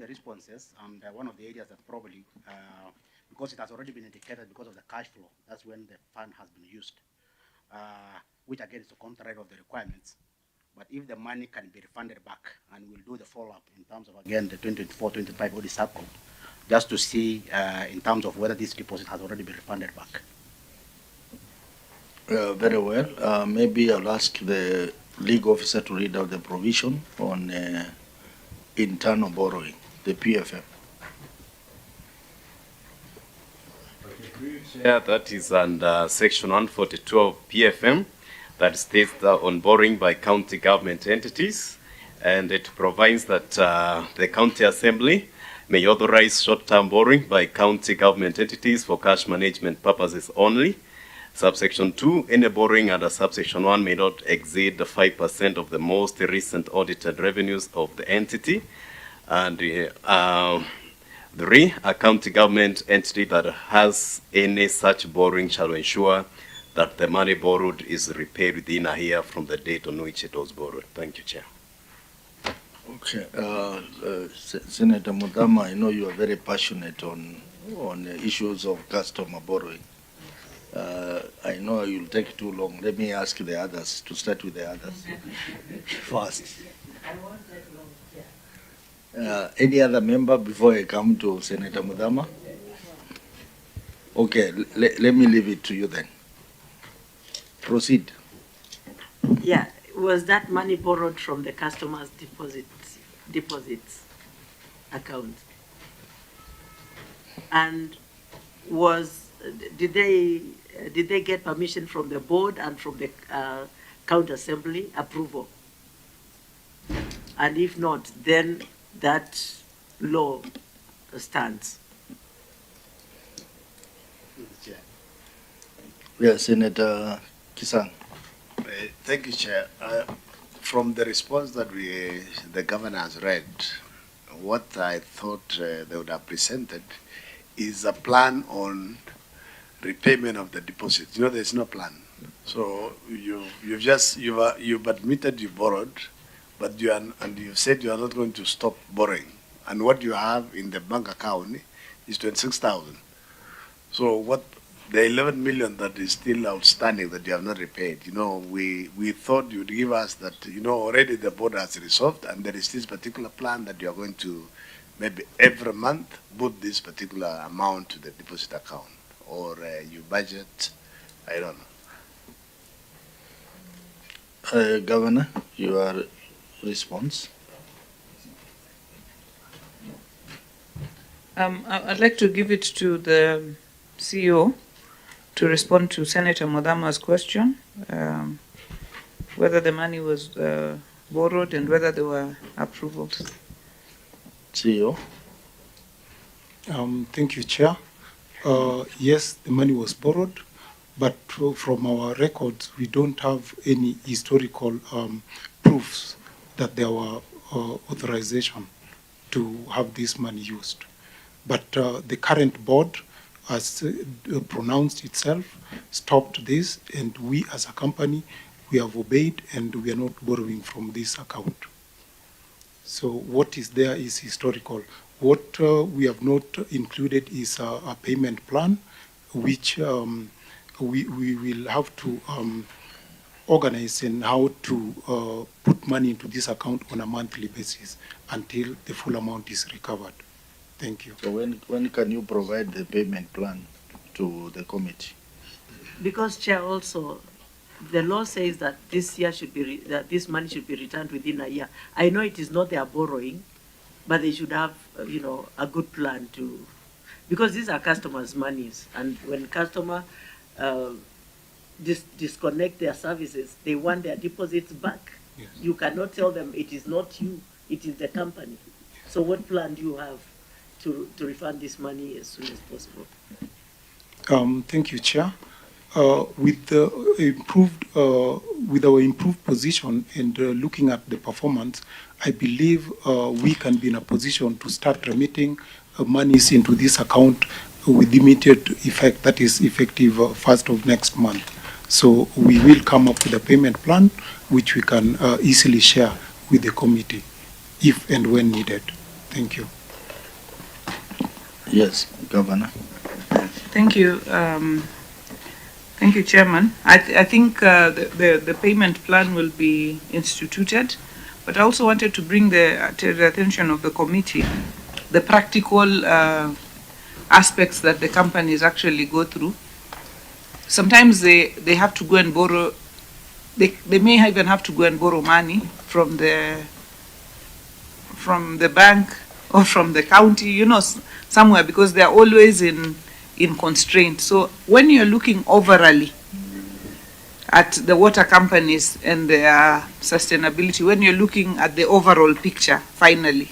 The responses, and one of the areas that probably, because it has already been indicated because of the cash flow, that's when the fund has been used, which again is the contrary of the requirements. But if the money can be refunded back, and we'll do the follow-up in terms of, again, the 2024-25 audit cycle, just to see in terms of whether this deposit has already been refunded back. Very well. Maybe I'll ask the legal officer to read out the provision on internal borrowing, the PFM. Yeah, that is under Section 142 of PFM that states that on borrowing by county government entities, and it provides that the county assembly may authorize short-term borrowing by county government entities for cash management purposes only. Subsection 2, any borrowing under subsection 1 may not exceed the 5% of the most recent audited revenues of the entity. And 3, a county government entity that has any such borrowing shall ensure that the money borrowed is repaid within a year from the date on which it was borrowed. Thank you, Chair. Okay. Senator Mudama, I know you are very passionate on issues of customer borrowing. I know you'll take too long. Let me ask the others, to start with the others first. I won't take long. Any other member before I come to Senator Mudama? Okay, let me leave it to you then. Proceed. Yeah, was that money borrowed from the customer's deposits account? And did they get permission from the board and from the county assembly approval? And if not, then that law stands. Yes, Senator Kisang. Thank you, Chair. From the response that the governor has read, what I thought they would have presented is a plan on repayment of the deposit. You know, there's no plan. So you've admitted you borrowed, but you've said you are not going to stop borrowing. And what you have in the bank account is 26,000. So what the 11 million that is still outstanding that you have not repaid, you know, we thought you'd give us that, you know, already the board has resolved, and there is this particular plan that you are going to maybe every month put this particular amount to the deposit account, or you budget, I don't know. Governor, your response. I'd like to give it to the CEO to respond to Senator Mudama's question, whether the money was borrowed and whether there were approvals. CEO. Thank you, Chair. Yes, the money was borrowed, but from our records, we don't have any historical proofs that there were authorization to have this money used. But the current board has pronounced itself, stopped this, and we as a company, we have obeyed, and we are not borrowing from this account. So what is there is historical. What we have not included is a payment plan, which we will have to organize and how to put money into this account on a monthly basis until the full amount is recovered. Thank you. So when can you provide the payment plan to the committee? Because, Chair, also, the law says that this year should be that this money should be returned within a year. I know it is not their borrowing, but they should have, you know, a good plan to, because these are customers' monies, and when customer disconnect their services, they want their deposits back. Yes. You cannot tell them it is not you, it is the company. Yes. So what plan do you have to refund this money as soon as possible? Thank you, Chair. With the with our improved position and looking at the performance, I believe we can be in a position to start remitting monies into this account with immediate effect, that is effective 1st of next month. So we will come up with a payment plan which we can easily share with the committee if and when needed. Thank you. Yes, Governor. Thank you. Thank you, Chairman. I think the payment plan will be instituted, but I also wanted to bring to the attention of the committee the practical aspects that the companies actually go through. Sometimes they have to go and borrow, they may even have to go and borrow money from the bank or from the county, you know, somewhere, because they're always in constraint. So when you're looking overally at the water companies and their sustainability, when you're looking at the overall picture finally,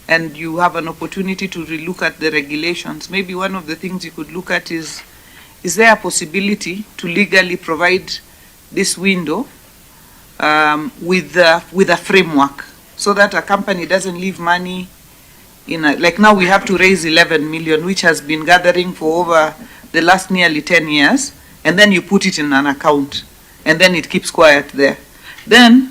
and you have an opportunity to relook at the regulations, maybe one of the things you could look at is there a possibility to legally provide this window with a framework, so that a company doesn't leave money like now we have to raise 11 million, which has been gathering for over the last nearly 10 years, and then you put it in an account, and then it keeps quiet there. Then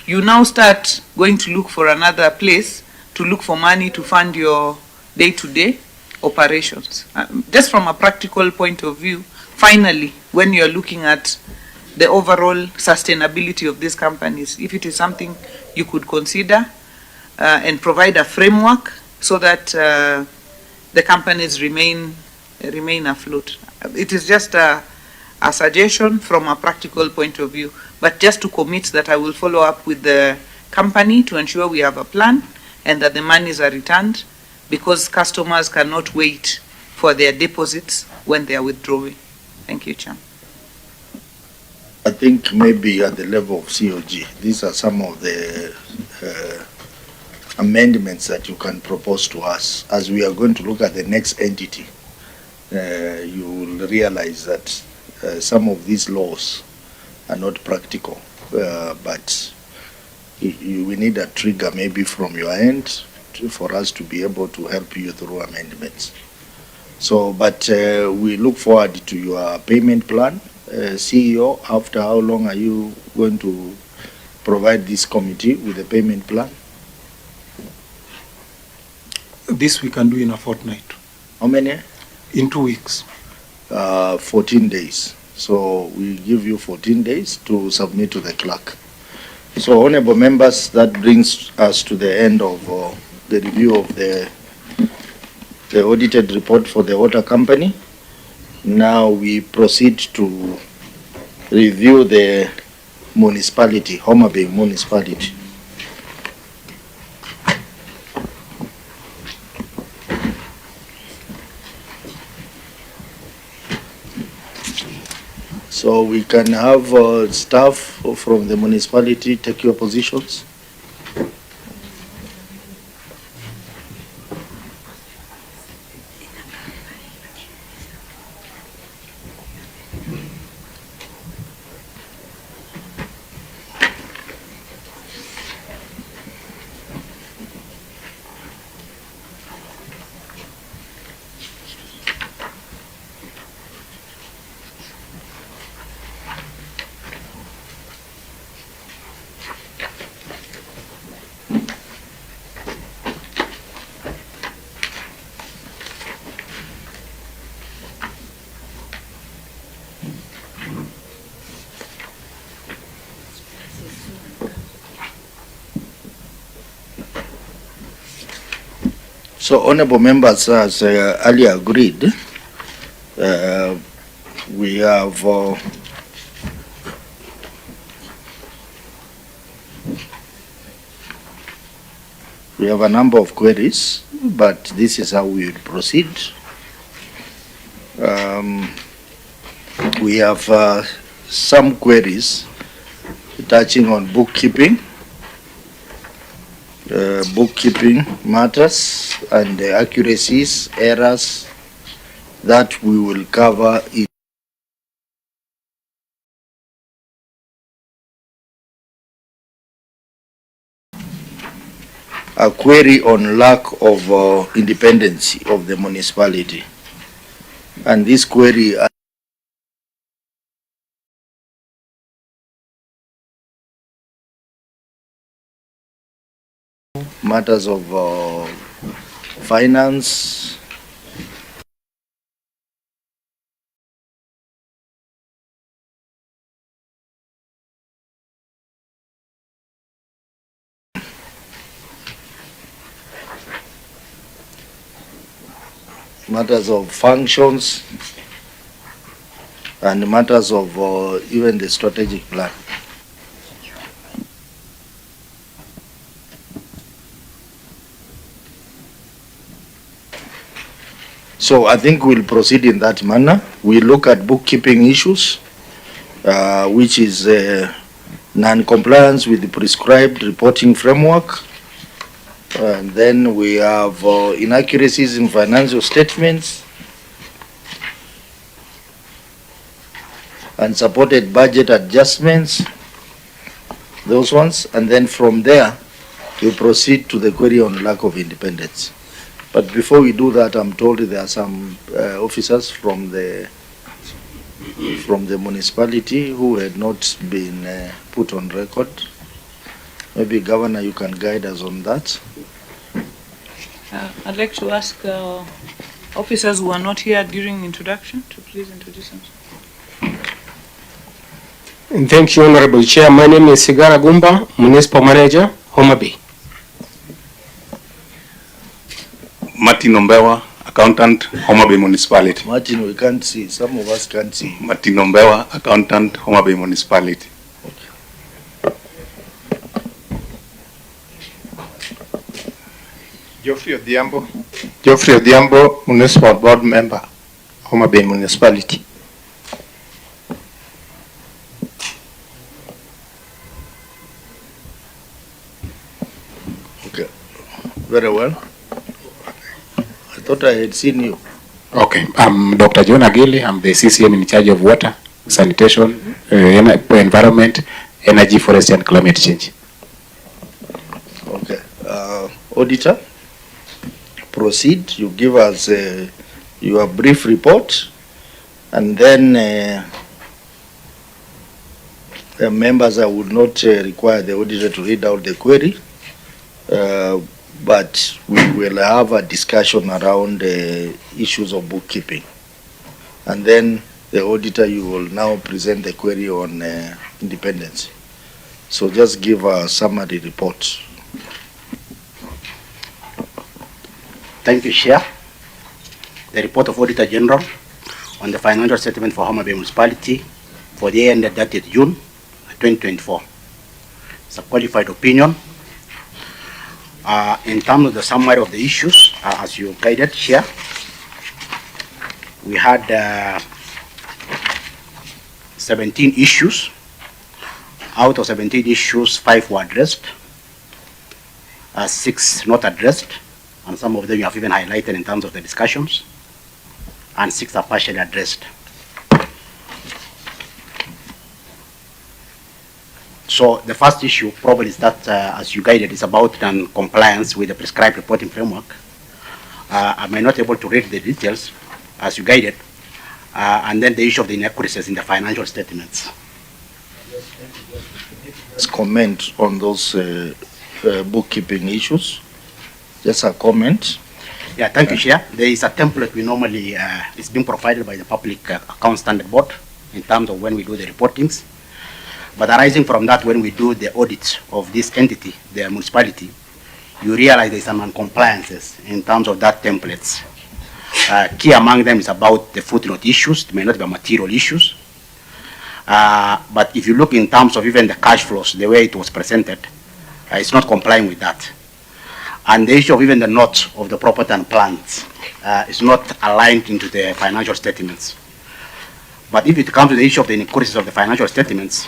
you now start going to look for another place to look for money to fund your day-to-day operations. Just from a practical point of view, finally, when you're looking at the overall sustainability of these companies, if it is something you could consider and provide a framework so that the companies remain afloat. It is just a suggestion from a practical point of view, but just to commit that I will follow up with the company to ensure we have a plan and that the monies are returned, because customers cannot wait for their deposits when they are withdrawing. Thank you, Chair. I think maybe at the level of COG, these are some of the amendments that you can propose to us. As we are going to look at the next entity, you will realize that some of these laws are not practical, but we need a trigger maybe from your end for us to be able to help you through amendments. So, but we look forward to your payment plan. CEO, after how long are you going to provide this committee with a payment plan? This we can do in a fortnight. How many? In 2 weeks. 14 days. So we give you 14 days to submit to the clerk. So, honorable members, that brings us to the end of the review of the audited report for the water company. Now we proceed to review the municipality, Homa Bay Municipality. So we can have staff from the municipality take your positions. So, honorable members, as earlier agreed, we have a number of queries, but this is how we will proceed. We have some queries touching on bookkeeping. Bookkeeping matters and the accuracies, errors that we will cover in a query on lack of independence of the municipality. And this query matters of finance, matters of functions, and matters of even the strategic plan. So I think we'll proceed in that manner. We look at bookkeeping issues, which is non-compliance with the prescribed reporting framework. And then we have inaccuracies in financial statements, and supported budget adjustments, those ones. And then from there, we proceed to the query on lack of independence. But before we do that, I'm told there are some officers from the municipality who had not been put on record. Maybe, Governor, you can guide us on that. I'd like to ask officers who are not here during introduction to please introduce themselves. And thank you, Honorable Chair. My name is Sigara Gumba, Municipal Manager, Homa Bay. Martin Ombewa, Accountant, Homa Bay Municipality. Martin, we can't see. Some of us can't see. Martin Ombewa, Accountant, Homa Bay Municipality. Geoffrey Odhiambo, Municipal Board Member, Homa Bay Municipality. Okay, very well. I thought I had seen you. Okay, I'm Dr. John Agili. I'm the CCM in charge of water, sanitation, environment, energy, forest, and climate change. Okay, Auditor, proceed. You give us your brief report, and then the members, I would not require the auditor to read out the query, but we will have a discussion around issues of bookkeeping. And then the auditor, you will now present the query on independence. So just give a summary report. Thank you, Chair. The report of Auditor General on the financial statement for Homa Bay Municipality for the year ended 30th June 2024. It's a qualified opinion. In terms of the summary of the issues, as you guided, Chair, we had 17 issues. Out of 17 issues, 5 were addressed, 6 not addressed, and some of them you have even highlighted in terms of the discussions, and 6 are partially addressed. So the first issue probably is that, as you guided, is about non-compliance with the prescribed reporting framework. I may not be able to read the details as you guided, and then the issue of the inaccuracies in the financial statements. Let's comment on those bookkeeping issues. Just a comment. Yeah, thank you, Chair. There is a template we normally, it's been provided by the Public Account Standard Board in terms of when we do the reportings. But arising from that, when we do the audit of this entity, the municipality, you realize there is some non-compliances in terms of that templates. Key among them is about the footnote issues. It may not be material issues. But if you look in terms of even the cash flows, the way it was presented, it's not complying with that. And the issue of even the note of the property and plants is not aligned into the financial statements. But if it comes to the issue of the inaccuracies of the financial statements,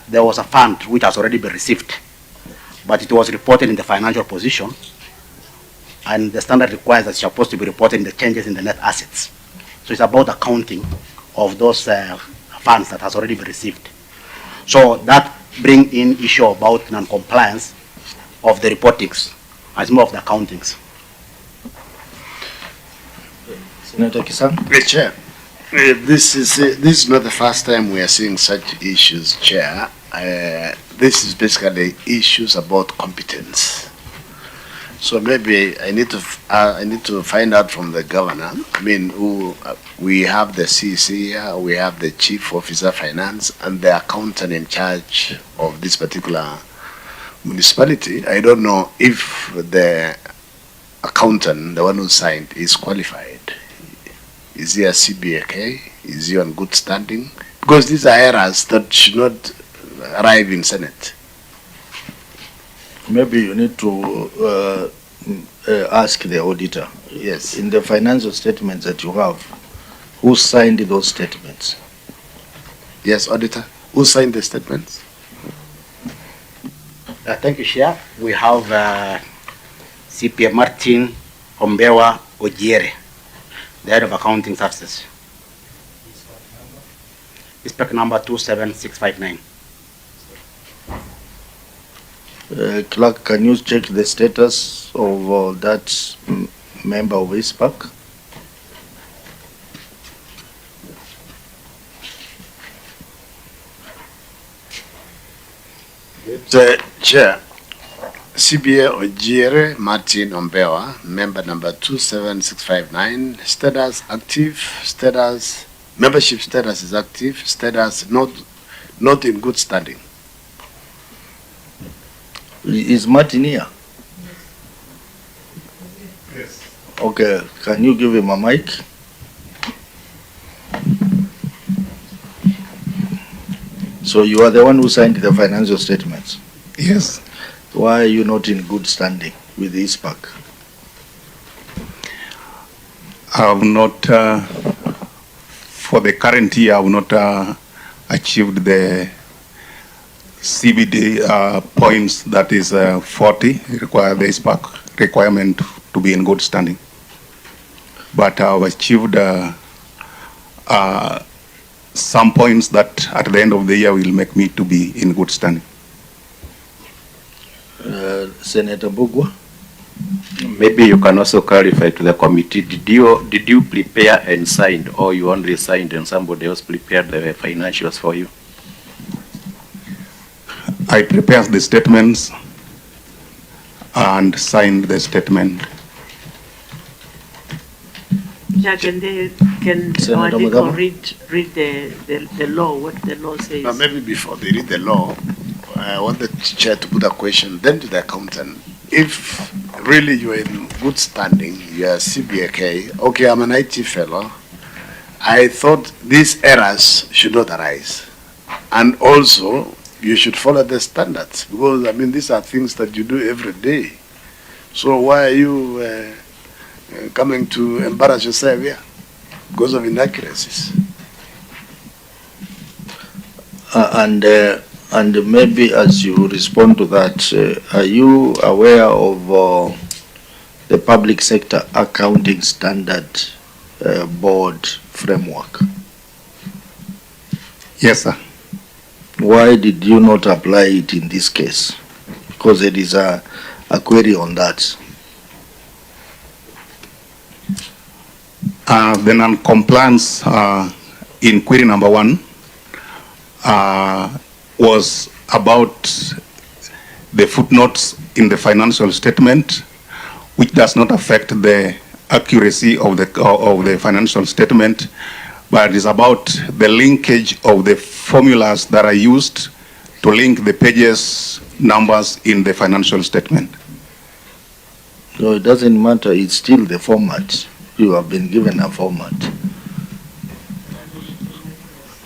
there was a fund which has already been received, but it was reported in the financial position, and the standard requires that it's supposed to be reported in the changes in the net assets. So it's about accounting of those funds that has already been received. So that brings in issue about non-compliance of the reportings as more of the accountings. Senator Kisang. Great, Chair. This is not the first time we are seeing such issues, Chair. This is basically issues about competence. So maybe I need to find out from the governor. I mean, we have the CC here, we have the Chief Officer Finance, and the accountant in charge of this particular municipality. I don't know if the accountant, the one who signed, is qualified? Is he a CBAK? Is he on good standing? Because these are errors that should not arrive in Senate. Maybe you need to ask the auditor. Yes. In the financial statements that you have, who signed those statements? Yes, auditor. Who signed the statements? Thank you, Chair. We have CPA Martin Ombewa Ojiere, the head of accounting services. Spec number 27659. Clerk, can you check the status of that member of ISPAC? Chair, CBA Ojiere Martin Ombewa, member number 27659, status active, status, membership status is active, status not in good standing. Is Martin here? Yes. Okay, can you give him a mic? So you are the one who signed the financial statements? Yes. Why are you not in good standing with the ISPAC? I have not, for the current year, I have not achieved the CBD points that is 40, require the ISPAC requirement to be in good standing. But I have achieved some points that at the end of the year will make me to be in good standing. Senator Bugwa? Maybe you can also clarify to the committee, did you prepare and sign, or you only signed and somebody else prepared the financials for you? I prepared the statements and signed the statement. Yeah, can our legal read the law, what the law says? Now maybe before they read the law, I want the chair to put a question then to the accountant. If really you're in good standing, you're CBAK, okay, I'm an IT fellow, I thought these errors should not arise. And also, you should follow the standards, because, I mean, these are things that you do every day. So why are you coming to embarrass yourself here because of inaccuracies? And maybe as you respond to that, are you aware of the Public Sector Accounting Standard Board framework? Yes, sir. Why did you not apply it in this case? Because there is a query on that. The non-compliance in query number 1 was about the footnotes in the financial statement, which does not affect the accuracy of the financial statement, but it is about the linkage of the formulas that are used to link the pages numbers in the financial statement. So it doesn't matter, it's still the format. You have been given a format.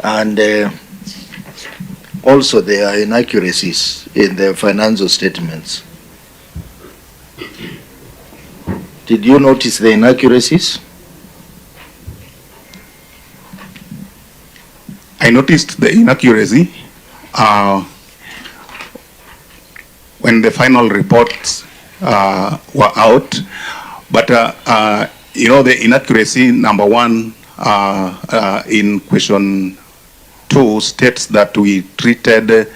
And also there are inaccuracies in the financial statements. Did you notice the inaccuracies? I noticed the inaccuracy when the final reports were out, but you know, the inaccuracy number 1 in question 2 states that we treated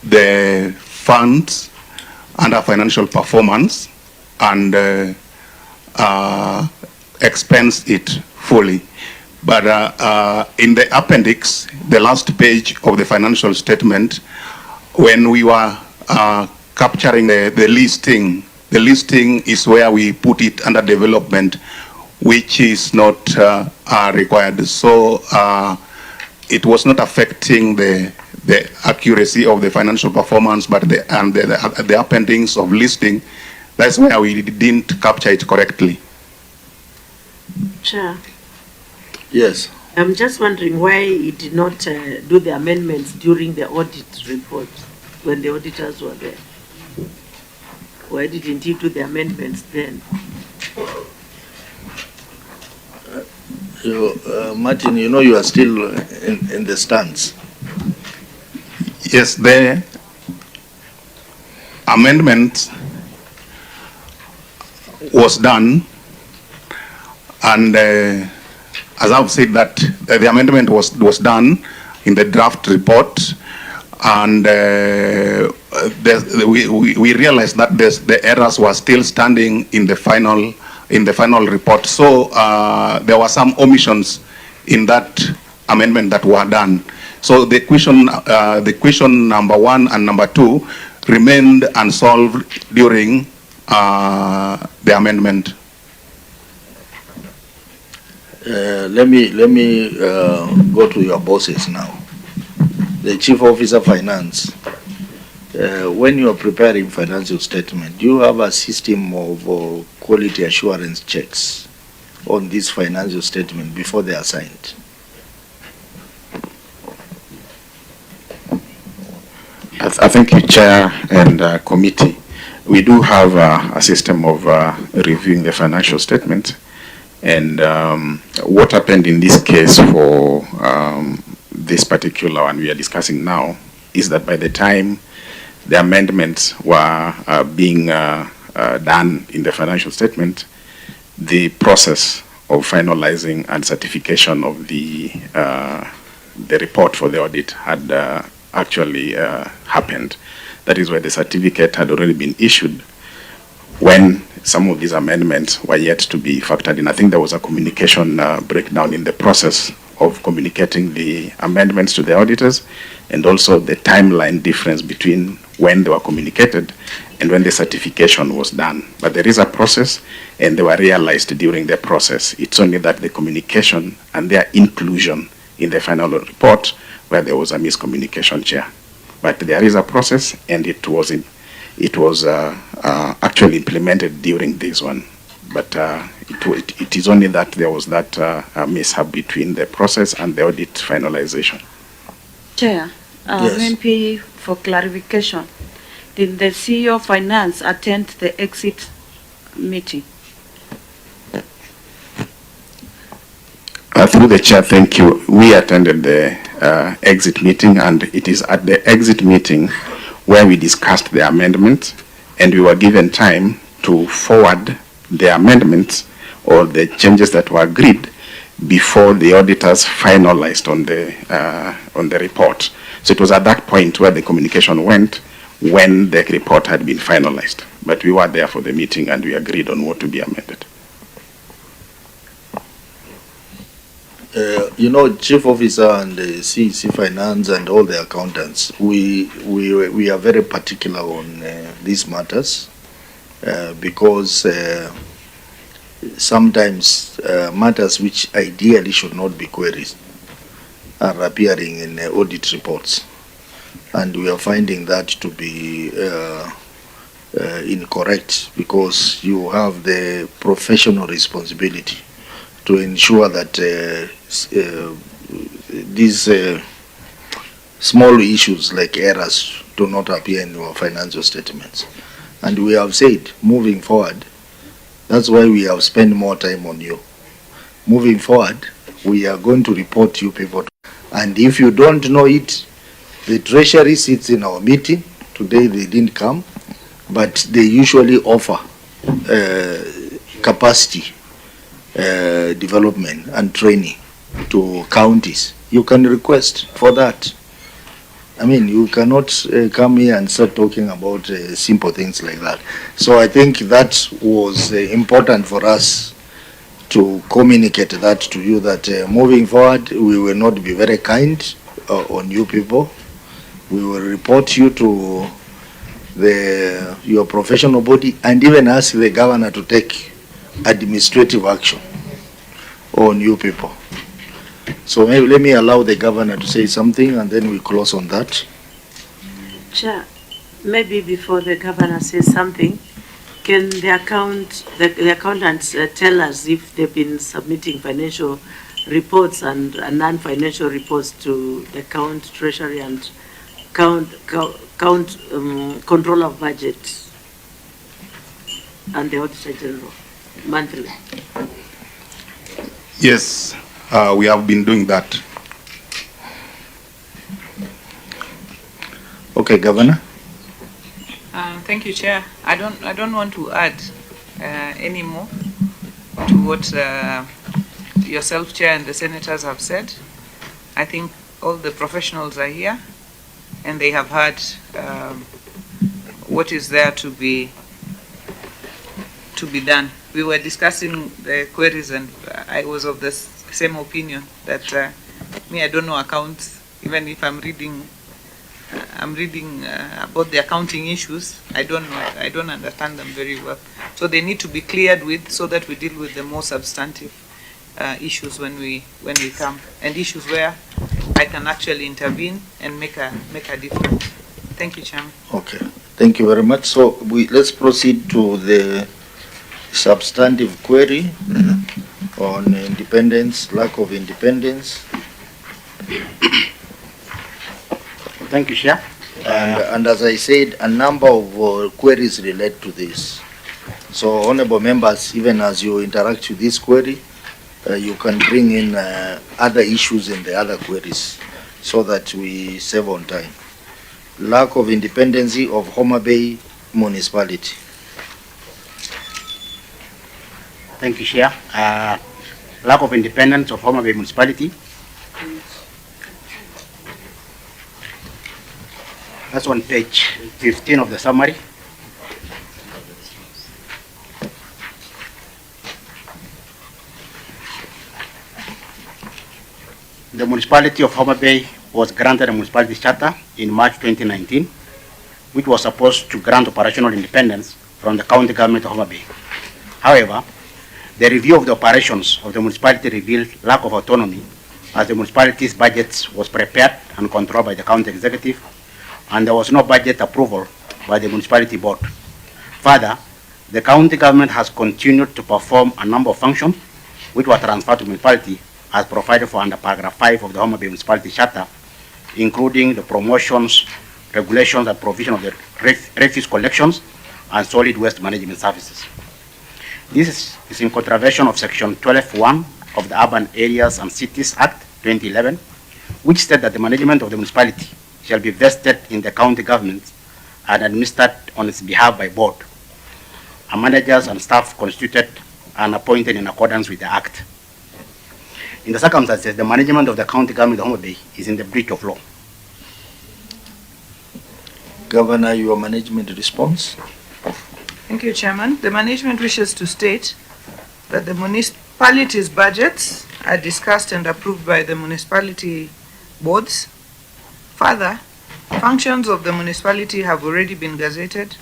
the funds under financial performance and expense it fully. But in the appendix, the last page of the financial statement, when we were capturing the listing is where we put it under development, which is not required. So it was not affecting the accuracy of the financial performance, but the appendix of listing That's why we didn't capture it correctly. Chair, Yes. I'm just wondering why he did not do the amendments during the audit report when the auditors were there. Why didn't he do the amendments then? Martin, you know you are still in the stands. Yes, the amendment was done, and as I've said that the amendment was done in the draft report, and we realized that the errors were still standing in the final report. So there were some omissions in that amendment that were done. So the question number 1 and number 2 remained unsolved during the amendment. Let me go to your bosses now. The Chief Officer Finance. When you are preparing financial statement, do you have a system of quality assurance checks on this financial statement before they are signed? I thank you, Chair and committee. We do have a system of reviewing the financial statement, and what happened in this case for this particular one we are discussing now is that by the time the amendments were being done in the financial statement, the process of finalizing and certification of the report for the audit had actually happened. That is why the certificate had already been issued when some of these amendments were yet to be factored in. I think there was a communication breakdown in the process of communicating the amendments to the auditors, and also the timeline difference between when they were communicated and when the certification was done. But there is a process, and they were realized during the process. It's only that the communication and their inclusion in the final report where there was a miscommunication, Chair. But there is a process, and it was actually implemented during this one. But it is only that there was that mishap between the process and the audit finalization. Chair, Yes. MP, for clarification, did the CEO of Finance attend the exit meeting? Through the Chair, thank you. We attended the exit meeting, and it is at the exit meeting where we discussed the amendment, and we were given time to forward the amendments or the changes that were agreed before the auditors finalized on the report. So it was at that point where the communication went when the report had been finalized. But we were there for the meeting, and we agreed on what to be amended. You know, Chief Officer and the CEC Finance and all the accountants, we are very particular on these matters because sometimes matters which ideally should not be queries are appearing in audit reports, and we are finding that to be incorrect, because you have the professional responsibility to ensure that these small issues like errors do not appear in your financial statements. And we have said, moving forward, that's why we have spent more time on you. Moving forward, we are going to report you people. And if you don't know it, the Treasury sits in our meeting. Today they didn't come, but they usually offer capacity development and training to counties. You can request for that. I mean, you cannot come here and start talking about simple things like that. So I think that was important for us to communicate that to you, that moving forward, we will not be very kind on you people. We will report you to your professional body, and even ask the governor to take administrative action on you people. So maybe let me allow the governor to say something, and then we close on that. Chair, maybe before the governor says something, Can the accountants tell us if they've been submitting financial reports and non-financial reports to the treasury and control of budget and the Auditor General monthly? Yes, we have been doing that. Okay, Governor. Thank you, Chair. I don't want to add any more to what yourself, Chair, and the senators have said. I think all the professionals are here, and they have heard what is there to be done. We were discussing the queries, and I was of the same opinion that I don't know accounts. Even if I'm reading about the accounting issues, I don't know. I don't understand them very well. So they need to be cleared with, so that we deal with the more substantive issues when we come, and issues where I can actually intervene and make a difference. Thank you, Chairman. Okay, thank you very much. So let's proceed to the substantive query on independence, lack of independence. Thank you, Chair. And as I said, a number of queries relate to this. So, honorable members, even as you interact with this query, you can bring in other issues in the other queries so that we save on time. Lack of independence of Homa Bay Municipality. Thank you, Chair. Lack of independence of Homa Bay Municipality. That's on page 15 of the summary. The municipality of Homa Bay was granted a municipality charter in March 2019, which was supposed to grant operational independence from the county government of Homa Bay. However, the review of the operations of the municipality revealed lack of autonomy, as the municipality's budget was prepared and controlled by the county executive, and there was no budget approval by the municipality board. Further, the county government has continued to perform a number of functions which were transferred to municipality as provided for under paragraph 5 of the Homa Bay Municipality Charter, including the promotions, regulations, and provision of the refuse collections and solid waste management services. This is in contravention of section 12(1) of the Urban Areas and Cities Act 2011, which states that the management of the municipality shall be vested in the county government and administered on its behalf by board, and managers and staff constituted and appointed in accordance with the Act. In the circumstances, the management of the county government of Homa Bay is in the breach of law. Governor, your management response. Thank you, Chairman. The management wishes to state that the municipality's budgets are discussed and approved by the municipality boards. Further, functions of the municipality have already been gazetted,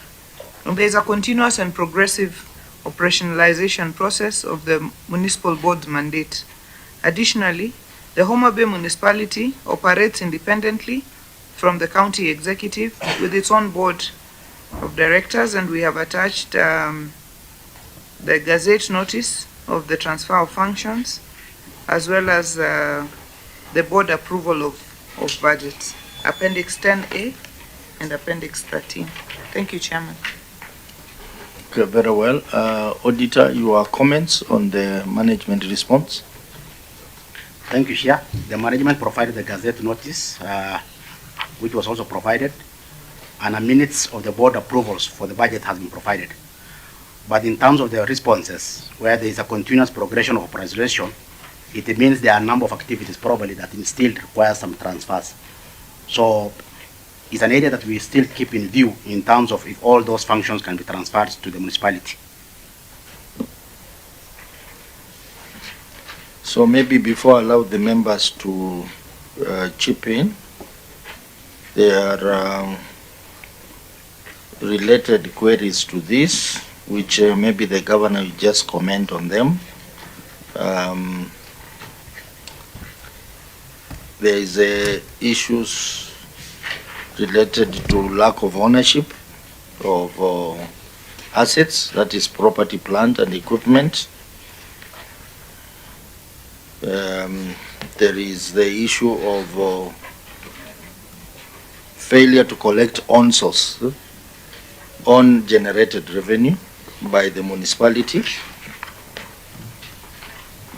and there is a continuous and progressive operationalization process of the municipal board's mandate. Additionally, the Homa Bay municipality operates independently from the county executive with its own board of directors, and we have attached the gazette notice of the transfer of functions, as well as the board approval of budgets. Appendix 10A and Appendix 13. Thank you, Chairman. Okay, very well. Auditor, your comments on the management response? Thank you, Chair. The management provided the gazette notice, which was also provided, and a minutes of the board approvals for the budget has been provided. But in terms of the responses, where there is a continuous progression of operationalization, it means there are a number of activities probably that still require some transfers. So it's an area that we still keep in view in terms of if all those functions can be transferred to the municipality. So maybe before I allow the members to chip in, there are related queries to this, which maybe the governor will just comment on them. There is issues related to lack of ownership of assets, that is property, plant and equipment. There is the issue of failure to collect on-source, on-generated revenue by the municipality.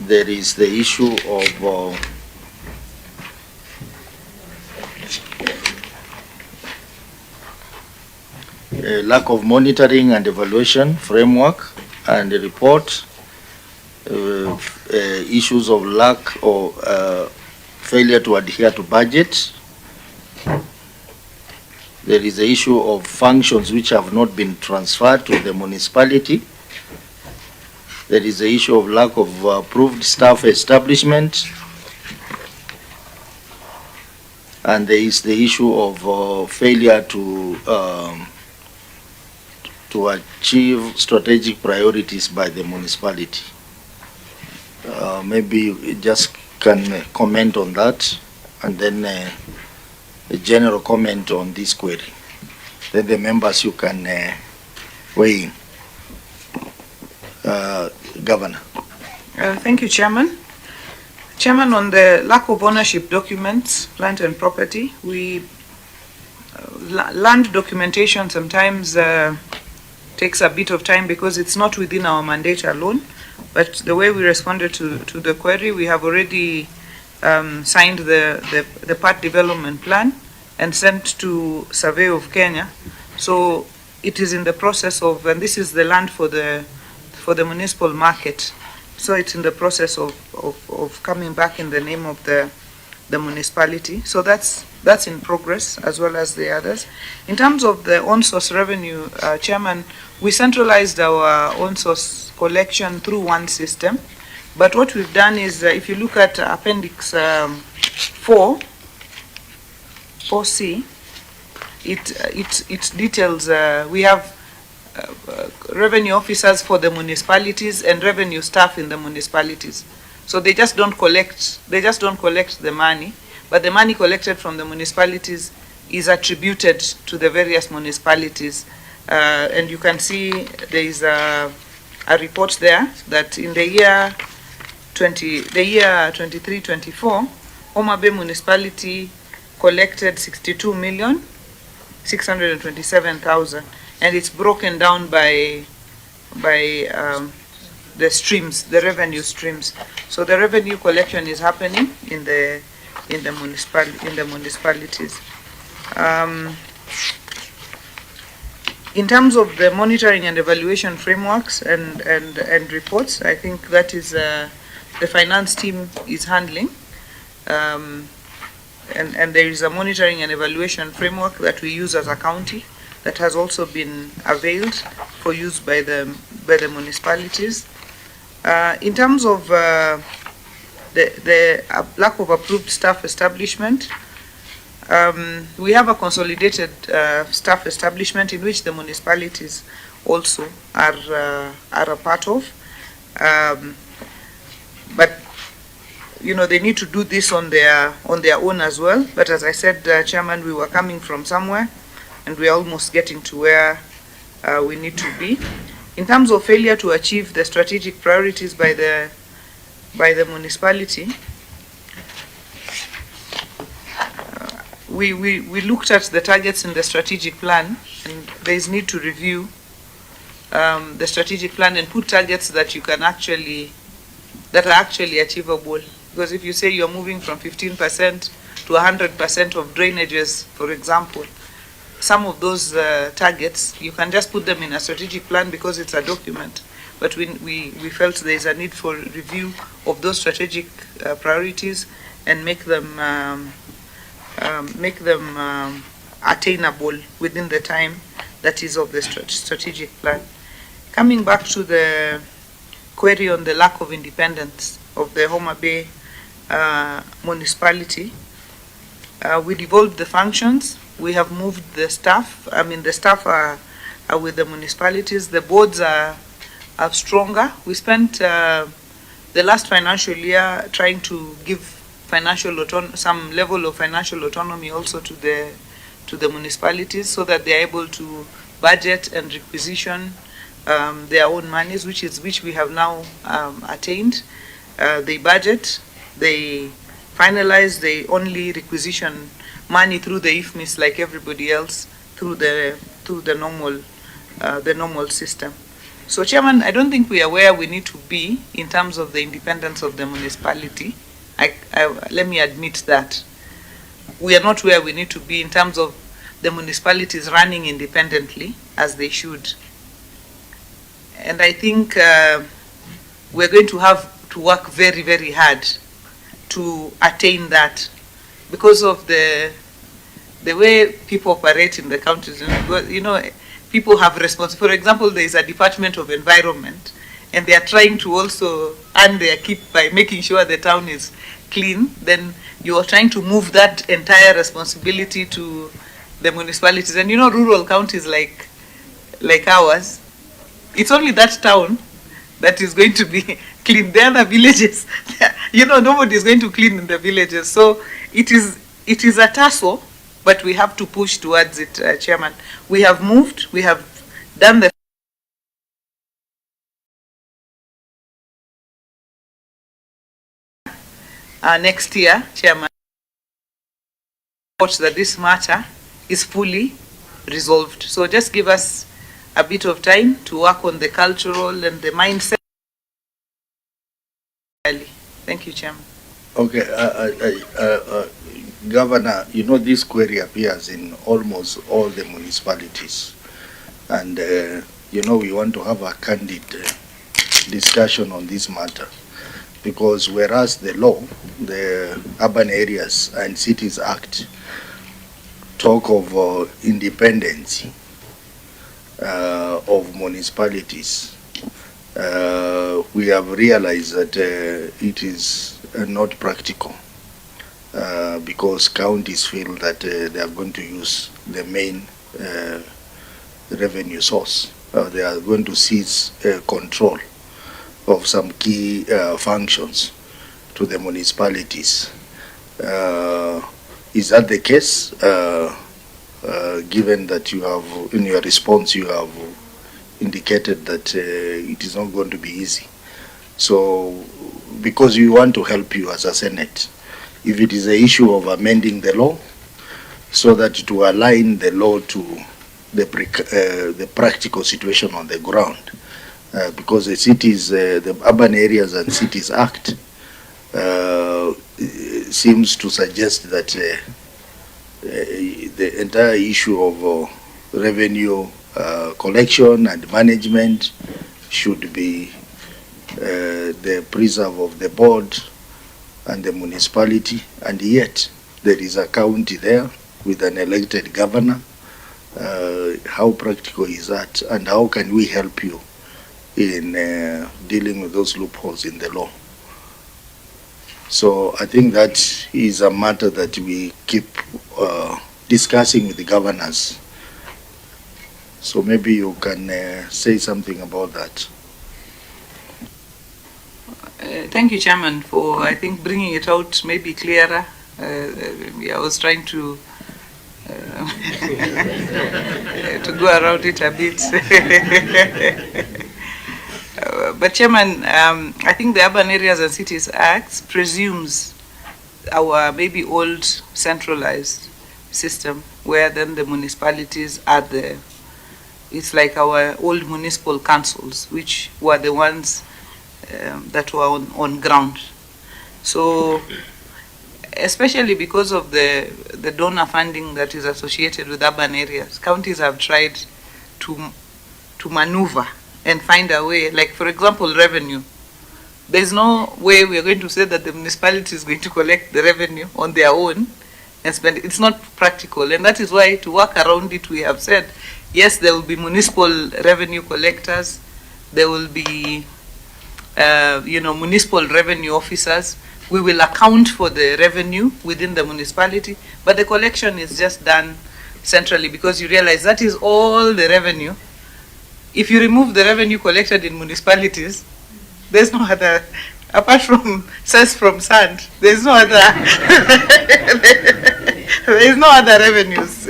There is the issue of lack of monitoring and evaluation framework and report, issues of lack or failure to adhere to budget. There is the issue of functions which have not been transferred to the municipality. There is the issue of lack of approved staff establishment. And there is the issue of failure to achieve strategic priorities by the municipality. Maybe you just can comment on that, and then a general comment on this query. Then the members, you can weigh in. Governor. Thank you, Chairman. Chairman, on the lack of ownership documents, land and property, land documentation sometimes takes a bit of time because it's not within our mandate alone. But the way we responded to the query, we have already signed the part development plan and sent to Survey of Kenya. So it is in the process of, and this is the land for the municipal market. So it's in the process of coming back in the name of the municipality. So that's in progress, as well as the others. In terms of the on-source revenue, Chairman, we centralized our on-source collection through one system. But what we've done is, if you look at Appendix 4C, it details, we have revenue officers for the municipalities and revenue staff in the municipalities. So they just don't collect the money, but the money collected from the municipalities is attributed to the various municipalities. And you can see there is a report there that in the year 23-24, Homa Bay municipality collected 62,627,000, and it's broken down by the streams, the revenue streams. So the revenue collection is happening in the municipalities. In terms of the monitoring and evaluation frameworks and reports, I think that is the finance team is handling. And there is a monitoring and evaluation framework that we use as a county that has also been availed for use by the municipalities. In terms of the lack of approved staff establishment, we have a consolidated staff establishment in which the municipalities also are a part of. But you know, they need to do this on their own as well. But as I said, Chairman, we were coming from somewhere, and we are almost getting to where we need to be. In terms of failure to achieve the strategic priorities by the municipality, we looked at the targets in the strategic plan, and there is need to review the strategic plan and put targets that you can that are actually achievable. Because if you say you're moving from 15% to 100% of drainages, for example, some of those targets, you can just put them in a strategic plan because it's a document. But we felt there's a need for review of those strategic priorities and make them attainable within the time that is of the strategic plan. Coming back to the query on the lack of independence of the Homa Bay municipality, we devolved the functions. We have moved the staff. I mean, the staff are with the municipalities. The boards are stronger. We spent the last financial year trying to give some level of financial autonomy also to the municipalities, so that they are able to budget and requisition their own monies, which we have now attained. They budget, they finalize, they only requisition money through the IFMIS like everybody else through the normal system. So, Chairman, I don't think we are where we need to be in terms of the independence of the municipality. Let me admit that. We are not where we need to be in terms of the municipalities running independently as they should. And I think we're going to have to work very, very hard to attain that because of the way people operate in the counties. You know, people have responsibility. For example, there is a Department of Environment, and they are trying to also earn their keep by making sure the town is clean. Then you are trying to move that entire responsibility to the municipalities. And you know, rural counties like ours, it's only that town that is going to be clean. The other villages, you know, nobody is going to clean in the villages. So it is a tussle, but we have to push towards it, Chairman. We have moved, we have done the next year, Chairman, that this matter is fully resolved. So just give us a bit of time to work on the cultural and the mindset. Thank you, Chairman. Okay, Governor, you know this query appears in almost all the municipalities. And, you know, we want to have a candid discussion on this matter. Because whereas the law, the Urban Areas and Cities Act, talk of independence of municipalities, we have realized that it is not practical because counties feel that they are going to use the main revenue source. They are going to seize control of some key functions to the municipalities. Is that the case? Given that you have, in your response, you have indicated that it is not going to be easy. So, because we want to help you as a Senate, if it is an issue of amending the law, so that to align the law to the practical situation on the ground, because the cities, the Urban Areas and Cities Act seems to suggest that the entire issue of revenue collection and management should be the preserve of the board and the municipality, and yet there is a county there with an elected governor. How practical is that, and how can we help you in dealing with those loopholes in the law? So I think that is a matter that we keep discussing with the governors. So maybe you can say something about that. Thank you, Chairman, for, I think, bringing it out maybe clearer. I was trying to to go around it a bit. But, Chairman, I think the Urban Areas and Cities Act presumes our maybe old centralized system, where then the municipalities are it's like our old municipal councils, which were the ones that were on ground. So, especially because of the donor funding that is associated with urban areas, counties have tried to maneuver and find a way, like, for example, revenue. There's no way we are going to say that the municipality is going to collect the revenue on their own and spend it. It's not practical, and that is why, to work around it, we have said, yes, there will be municipal revenue collectors, there will be municipal revenue officers. We will account for the revenue within the municipality, but the collection is just done centrally, because you realize that is all the revenue. If you remove the revenue collected in municipalities, there's no other, apart from cess from sand, there's no other, there is no other revenues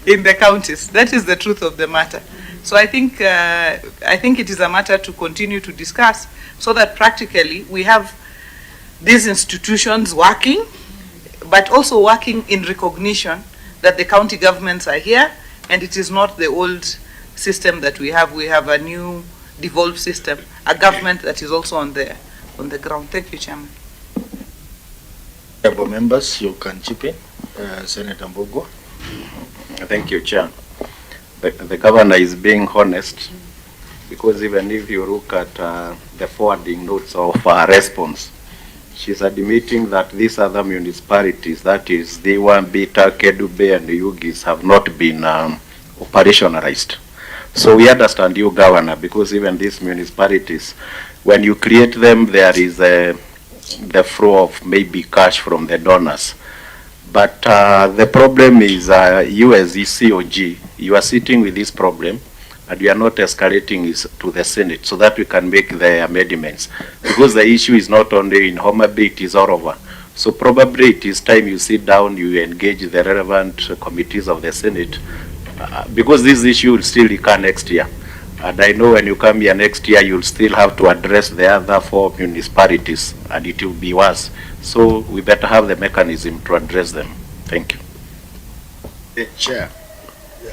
in the counties. That is the truth of the matter. So I think it is a matter to continue to discuss so that practically we have these institutions working, but also working in recognition that the county governments are here and it is not the old system that we have. We have a new devolved system, a government that is also on the ground. Thank you, Chairman. Honorable members, you can chip in. Senator Mbogo. Thank you, Chair. The governor is being honest, because even if you look at the forwarding notes of response, she's admitting that these other municipalities, that is Diwa, Bita, Kedube, and Yugis, have not been operationalized. So we understand you, Governor, because even these municipalities, when you create them, there is the flow of maybe cash from the donors. But the problem is you as the COG, you are sitting with this problem and you are not escalating it to the Senate so that we can make the amendments. Because the issue is not only in Homa Bay, it is all over. So probably it is time you sit down, you engage the relevant committees of the Senate, because this issue will still recur next year. And I know when you come here next year, you'll still have to address the other 4 municipalities, and it will be worse. So we better have the mechanism to address them. Thank you. Chair.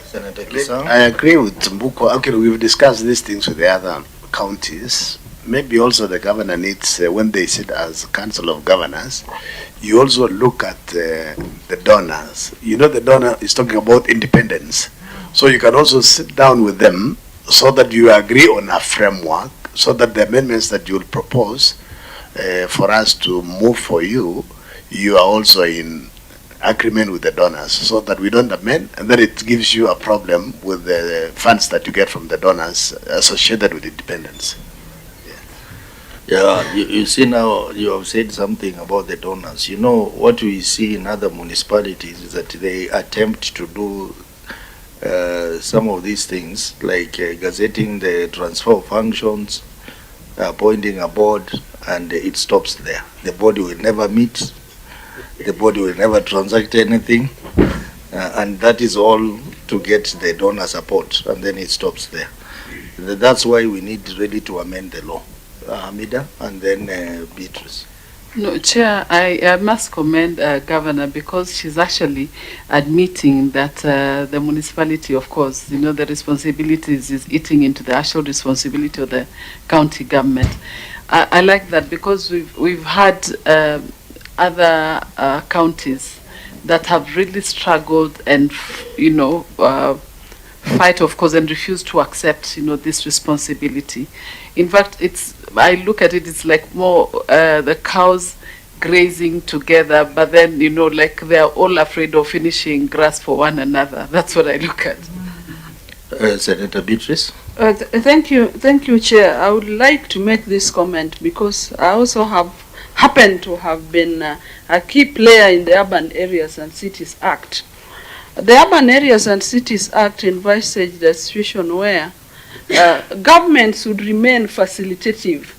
Senator Kisang. I agree with Mbuko. Okay, we've discussed these things with the other counties. Maybe also the governor needs, when they sit as Council of Governors, you also look at the donors. You know, the donor is talking about independence. So you can also sit down with them so that you agree on a framework, so that the amendments that you will propose for us to move for you, you are also in agreement with the donors, so that we don't amend and then it gives you a problem with the funds that you get from the donors associated with independence. Yeah, you see now, you have said something about the donors. You know, what we see in other municipalities is that they attempt to do some of these things, like gazetting the transfer of functions, appointing a board, and it stops there. The body will never meet, the body will never transact anything, and that is all to get the donor support, and then it stops there. That's why we need really to amend the law. Amida, and then Beatrice. No, Chair, I must commend Governor, because she's actually admitting that the municipality, of course, you know, the responsibilities is eating into the actual responsibility of the county government. I like that, because we've had other counties that have really struggled and, you know, fight, of course, and refuse to accept, you know, this responsibility. In fact, I look at it, it's like more the cows grazing together, but then, you know, like they're all afraid of finishing grass for one another. That's what I look at. Senator Beatrice. Thank you, Chair. I would like to make this comment because I also happen to have been a key player in the Urban Areas and Cities Act. The Urban Areas and Cities Act envisaged the situation where governments would remain facilitative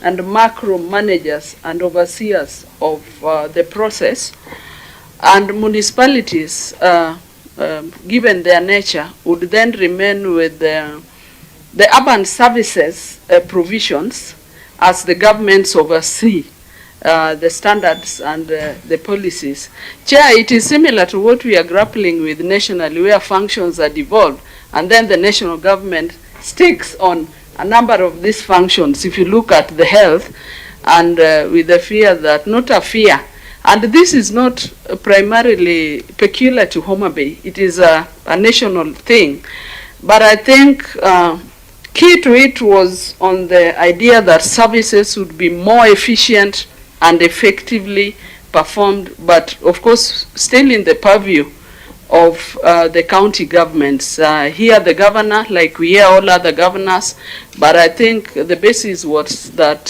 and macro managers and overseers of the process, and municipalities, given their nature, would then remain with the urban services provisions as the governments oversee the standards and the policies. Chair, it is similar to what we are grappling with nationally, where functions are devolved, and then the national government sticks on a number of these functions. If you look at the health, and with the fear that, not a fear, and this is not primarily peculiar to Homa Bay, it is a national thing, but I think key to it was on the idea that services would be more efficient and effectively performed, but of course still in the purview of the county governments. Here the governor, like we hear all other governors, but I think the basis was that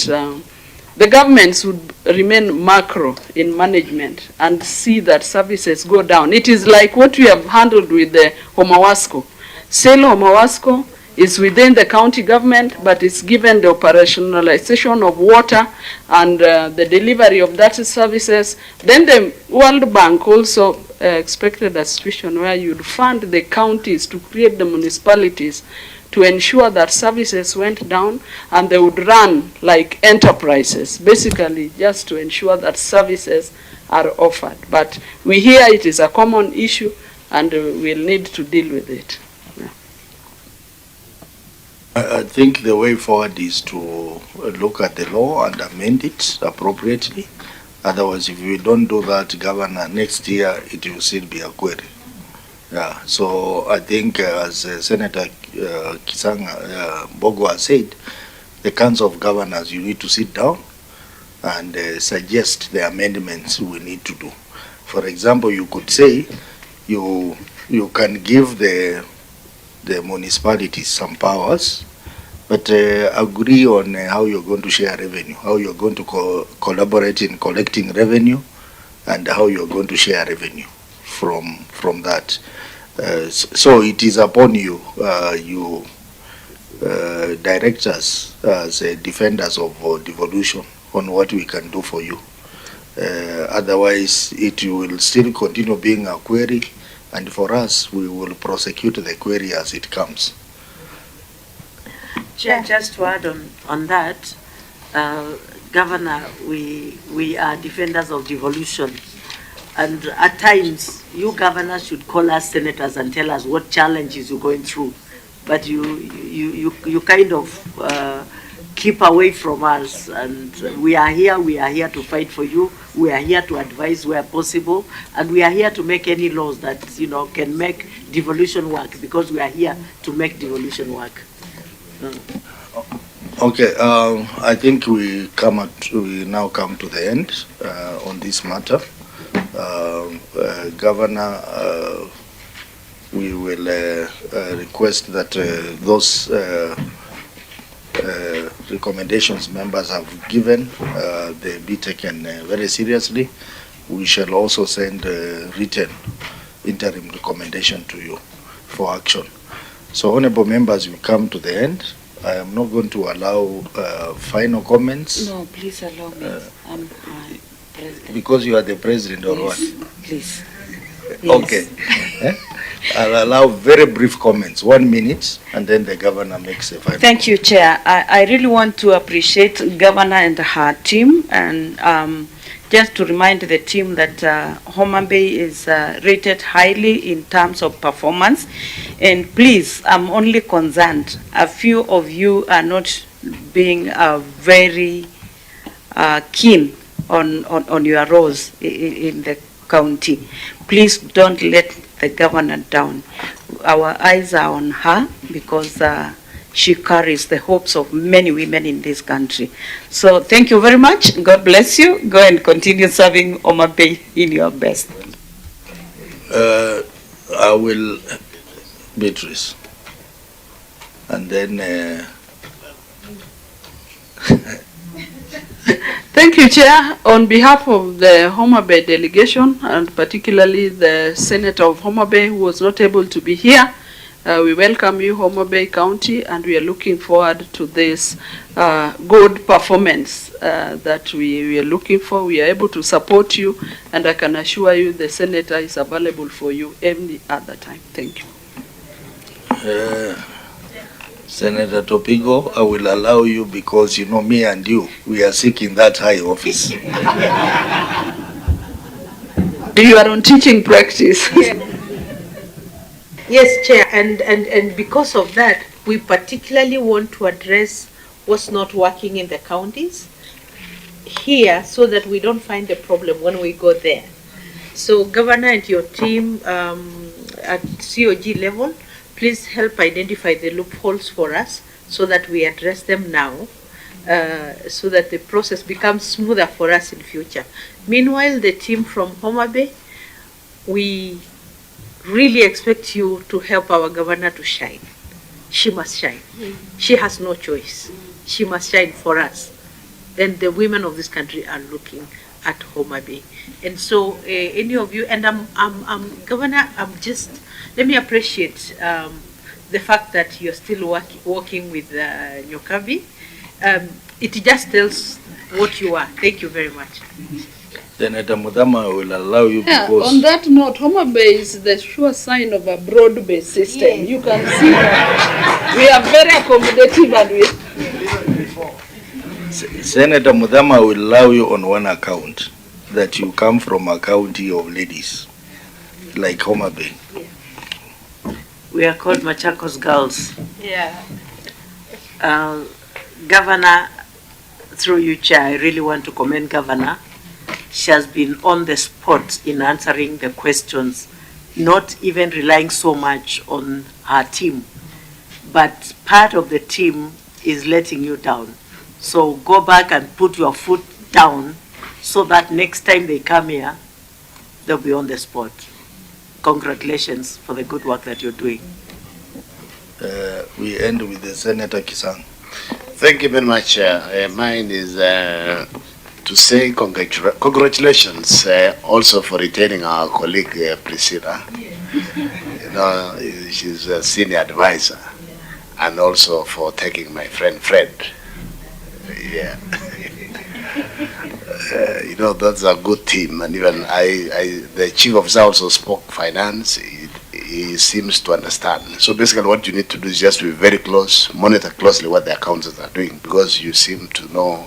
the governments would remain macro in management and see that services go down. It is like what we have handled with the Homawasco. Sale Homawasco is within the county government, but it's given the operationalization of water and the delivery of that services. Then the World Bank also expected a situation where you'd fund the counties to create the municipalities to ensure that services went down and they would run like enterprises, basically just to ensure that services are offered. But we hear it is a common issue and we'll need to deal with it. I think the way forward is to look at the law and amend it appropriately. Otherwise, if we don't do that, Governor, next year it will still be a query. Yeah, so I think as Senator Kisanga Bogo has said, the Council of Governors, you need to sit down and suggest the amendments we need to do. For example, you could say you can give the municipalities some powers, but agree on how you're going to share revenue, how you're going to collaborate in collecting revenue, and how you're going to share revenue from that. So it is upon you, you directors as defenders of devolution, on what we can do for you. Otherwise, it will still continue being a query, and for us, we will prosecute the query as it comes. Chair, just to add on that, Governor, we are defenders of devolution. And at times, you governors should call us senators and tell us what challenges you're going through. But you kind of keep away from us. And we are here to fight for you. We are here to advise where possible. And we are here to make any laws that, can make devolution work, because we are here to make devolution work. Okay, I think we now come to the end on this matter. Governor, we will request that those recommendations members have given, they be taken very seriously. We shall also send a written interim recommendation to you for action. So, honorable members, we come to the end. I am not going to allow final comments. No, please allow me. I'm president. Because you are the president, or what? Please. Okay. I'll allow very brief comments, 1 minute, and then the governor makes a final. Thank you, Chair. I really want to appreciate Governor and her team, and just to remind the team that Homa Bay is rated highly in terms of performance. And please, I'm only concerned, a few of you are not being very keen on your roles in the county. Please don't let the governor down. Our eyes are on her because she carries the hopes of many women in this country. So thank you very much. God bless you. Go and continue serving Homa Bay in your best. I will, Beatrice. And then... Thank you, Chair. On behalf of the Homa Bay delegation, and particularly the Senator of Homa Bay who was not able to be here, we welcome you, Homa Bay County, and we are looking forward to this good performance that we are looking for. We are able to support you, and I can assure you the Senator is available for you any other time. Thank you. Senator Topigo, I will allow you because you know me and you, we are seeking that high office. You are on teaching practice. Yes, Chair, and because of that, we particularly want to address what's not working in the counties here so that we don't find a problem when we go there. So, Governor and your team at COG level, please help identify the loopholes for us so that we address them now, so that the process becomes smoother for us in future. Meanwhile, the team from Homa Bay, we really expect you to help our governor to shine. She must shine. She has no choice. She must shine for us. And the women of this country are looking at Homa Bay. And so, any of you, and Governor, let me appreciate the fact that you're still working with Nyokabi. It just tells what you are. Thank you very much. Senator Mudama will allow you Yeah, because... on that note, Homa Bay is the sure sign of a broad-based system. Yes. You can see that we are very accommodative and we... Senator Mudama will allow you on one account, that you come from a county of ladies, like Homa Bay. We are called Machakos girls. Yeah. Governor, through you, Chair, I really want to commend Governor. She has been on the spot in answering the questions, not even relying so much on her team, but part of the team is letting you down. So go back and put your foot down so that next time they come here, they'll be on the spot. Congratulations for the good work that you're doing. We end with the Senator Kisang. Thank you very much. Mine is to say congratulations also for retaining our colleague Priscilla. You know, she's a senior advisor, and also for taking my friend Fred. Yeah. You know, that's a good team, and even the chief officer also spoke finance. He seems to understand. So basically what you need to do is just be very close, monitor closely what the accountants are doing, because you seem to know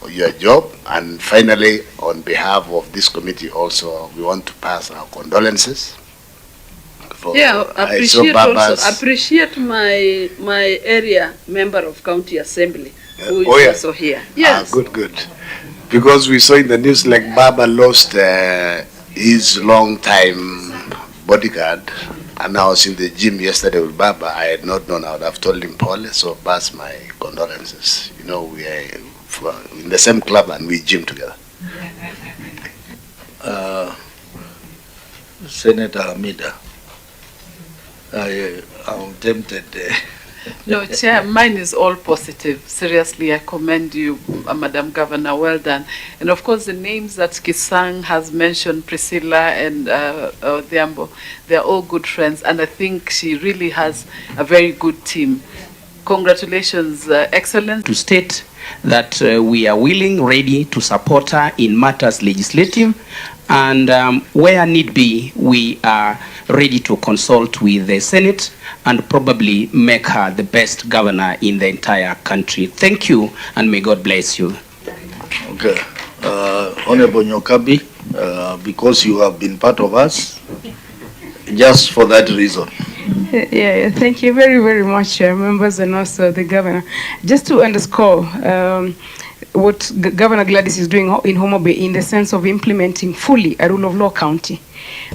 your job. And finally, on behalf of this committee also, we want to pass our condolences. Yeah, appreciate my area member of county assembly who is also here. Yes. Good. Because we saw in the news like Baba lost his long time bodyguard, and I was in the gym yesterday with Baba. I had not known. I would have told him, Paul, so pass my condolences. You know, we are in the same club and we gym together. Senator Hamida, I'm tempted. No, Chair, mine is all positive. Seriously, I commend you, Madam Governor. Well done. And of course, the names that Kisang has mentioned, Priscilla and Diambo, they're all good friends. And I think she really has a very good team. Congratulations, Excellence. To state that we are willing, ready to support her in matters legislative, and where need be, we are ready to consult with the Senate and probably make her the best governor in the entire country. Thank you, and may God bless you. Okay. Honorable Nyokabi, because you have been part of us, just for that reason. Yeah, thank you very, very much, members, and also the governor. Just to underscore what Governor Gladys is doing in Homa Bay in the sense of implementing fully a rule of law county.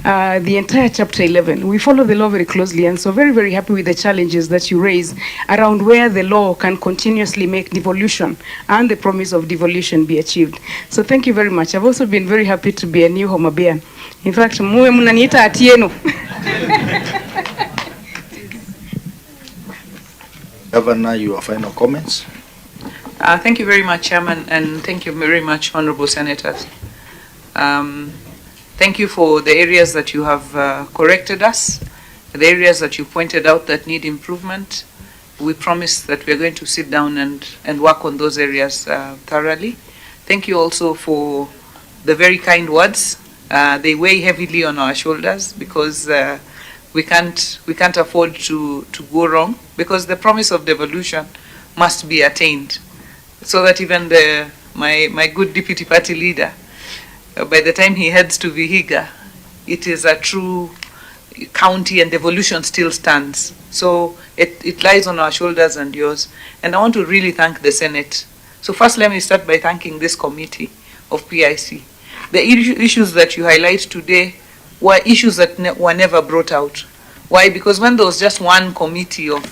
The entire Chapter 11, we follow the law very closely, and so very, very happy with the challenges that you raise around where the law can continuously make devolution and the promise of devolution be achieved. So thank you very much. I've also been very happy to be a new Homa Bayan. In fact, muwe munaniita atieno. Governor, your final comments. Thank you very much, Chairman, and thank you very much, Honorable Senators. Thank you for the areas that you have corrected us, the areas that you pointed out that need improvement. We promise that we're going to sit down and work on those areas thoroughly. Thank you also for the very kind words. They weigh heavily on our shoulders because we can't afford to go wrong, because the promise of devolution must be attained, so that even my good deputy party leader, by the time he heads to Vihiga, it is a true county and devolution still stands. So it lies on our shoulders and yours. And I want to really thank the Senate. So first let me start by thanking this committee of PIC. The issues that you highlight today were issues that were never brought out. Why? Because when there was just one committee of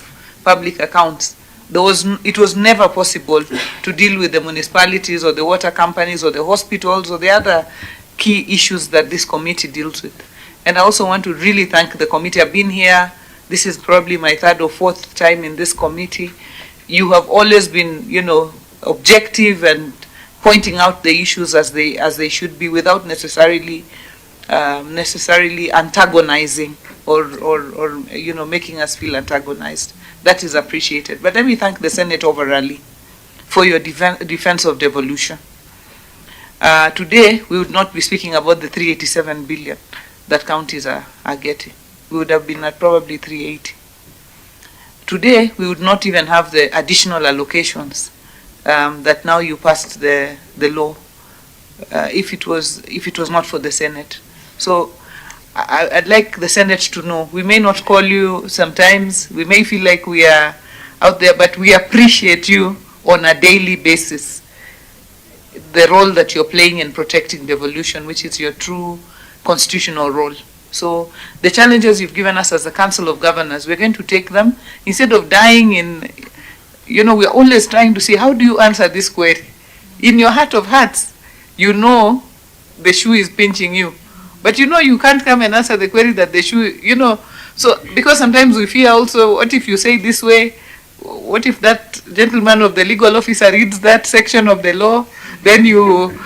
public accounts, it was never possible to deal with the municipalities or the water companies or the hospitals or the other key issues that this committee deals with. And I also want to really thank the committee. I've been here, this is probably my third or fourth time in this committee. You have always been, you know, objective and pointing out the issues as they should be, without necessarily antagonizing or you know, making us feel antagonized. That is appreciated. But let me thank the Senate overall for your defense of devolution. Today, we would not be speaking about the 387 billion that counties are getting. We would have been at probably 380. Today, we would not even have the additional allocations that now you passed the law if it was not for the Senate. So I'd like the Senate to know, we may not call you sometimes, we may feel like we are out there, but we appreciate you on a daily basis, the role that you're playing in protecting devolution, which is your true constitutional role. So the challenges you've given us as the Council of Governors, we're going to take them. Instead of dying in, we're always trying to see, how do you answer this query? In your heart of hearts, you know the shoe is pinching you. But you can't come and answer the query that the shoe, So, because sometimes we fear also, what if you say this way? What if that gentleman of the legal officer reads that section of the law? Then you,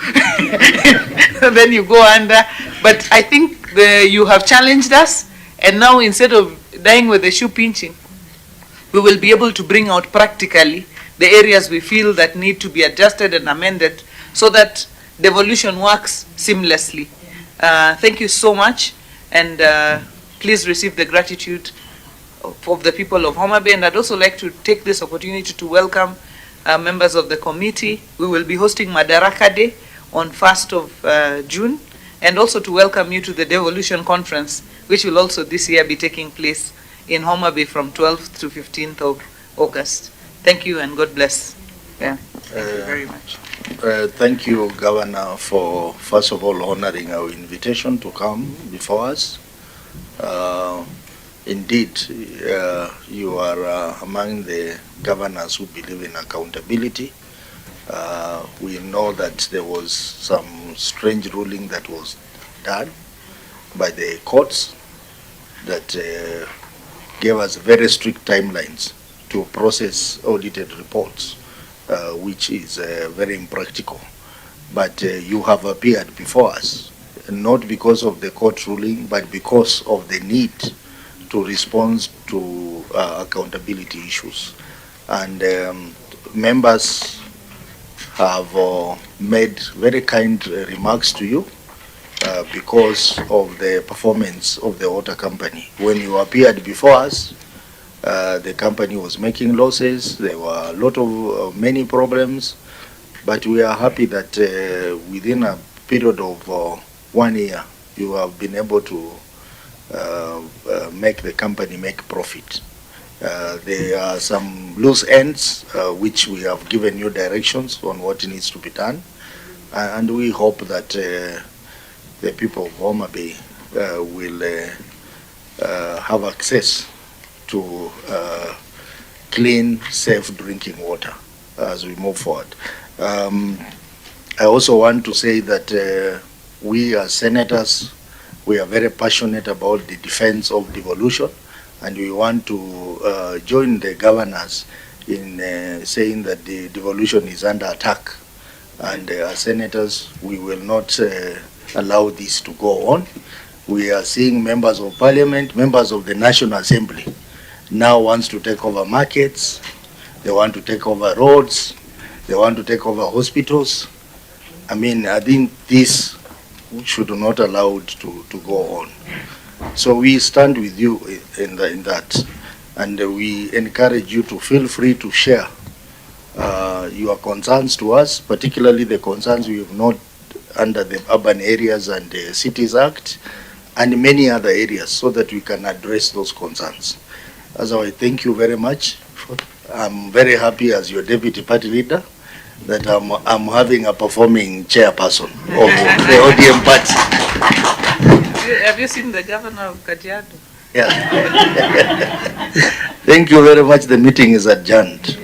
then you go under. But I think you have challenged us, and now instead of dying with the shoe pinching, we will be able to bring out practically the areas we feel that need to be adjusted and amended so that devolution works seamlessly. Thank you so much, and please receive the gratitude of the people of Homa Bay. And I'd also like to take this opportunity to welcome members of the committee. We will be hosting Madaraka Day on 1st of June, and also to welcome you to the Devolution Conference, which will also this year be taking place in Homa Bay from 12th to 15th of August. Thank you and God bless. Yeah. Thank you very much. Thank you, Governor, for first of all honoring our invitation to come before us. Indeed, you are among the governors who believe in accountability. We know that there was some strange ruling that was done by the courts that gave us very strict timelines to process audited reports, which is very impractical. But you have appeared before us, not because of the court ruling, but because of the need to respond to accountability issues. And members have made very kind remarks to you because of the performance of the water company. When you appeared before us, the company was making losses. There were a lot of many problems, but we are happy that within a period of 1 year, you have been able to make the company make profit. There are some loose ends which we have given you directions on what needs to be done, and we hope that the people of Homa Bay will have access to clean, safe drinking water as we move forward. I also want to say that we as senators, we are very passionate about the defense of devolution, and we want to join the governors in saying that the devolution is under attack. And as senators, we will not allow this to go on. We are seeing members of parliament, members of the National Assembly, now wants to take over markets, they want to take over roads, they want to take over hospitals. I mean, I think this should not allow it to go on. So we stand with you in that, and we encourage you to feel free to share your concerns to us, particularly the concerns we have not under the Urban Areas and the Cities Act, and many other areas, so that we can address those concerns. As I thank you very much. I'm very happy as your deputy party leader that I'm having a performing chairperson of the ODM party. Have you seen the governor of Kajiado? Yeah. Thank you very much. The meeting is adjourned.